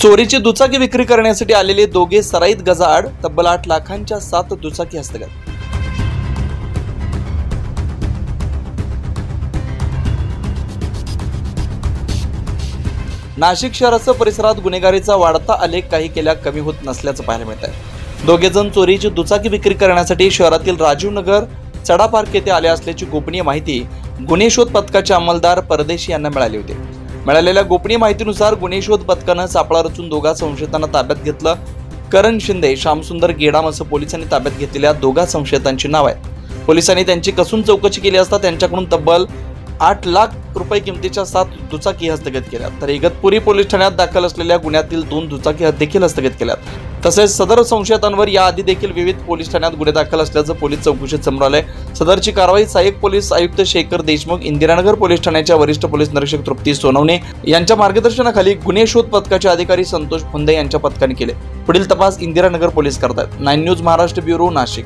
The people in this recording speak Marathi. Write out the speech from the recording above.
चोरीची दुचाकी विक्री करण्यासाठी आलेले दोघे सराईत गजाआड, तब्बल 8 लाखांच्या 7 दुचाकी हस्तगत। नाशिक शहरासह परिसरात गुन्हेगारीचा वाढता आलेख काही केल्या कमी होत नसल्याचं पाहायला मिळत आहे। दोघे जण चोरीची दुचाकी विक्री करण्यासाठी शहरातील राजीव नगर चढा पार्क येथे आले असल्याची गोपनीय माहिती गुन्हे शोध पथकाचे अंमलदार परदेशी यांना मिळाली होती। मिळालेल्या गोपनीय माहितीनुसार गुन्हे शोध पथकानं सापळा रचून दोघा संशयितांना ताब्यात घेतलं। करण शिंदे, श्यामसुंदर गेडाम असं पोलिसांनी ताब्यात घेतलेल्या दोघा संशयितांची नाव आहेत। पोलिसांनी त्यांची कसून चौकशी केली असता त्यांच्याकडून तब्बल 8 लाख रुपये किमतीच्या 7 दुचाकी हस्तगत केल्या। तर इगतपुरी पोलीस ठाण्यात दाखल असलेल्या गुन्ह्यातील 2 दुचाकी देखील हस्तगत केल्यात। तसेच सदर संशयितांवर याआधी देखील विविध पोलीस ठाण्यात गुन्हे दाखल असल्याचं पोलीस चौकशीत समोर आलंय। सदरची कारवाई सहाय्यक पोलीस आयुक्त शेखर देशमुख, इंदिरानगर पोलीस ठाण्याच्या वरिष्ठ पोलीस निरीक्षक तृप्ती सोनवणे यांच्या मार्गदर्शनाखाली गुन्हे शोध पथकाचे अधिकारी संतोष फुंदे यांच्या पथकाने केले। पुढील तपास इंदिरानगर पोलीस करतात। 9 न्यूज महाराष्ट्र ब्युरो, नाशिक।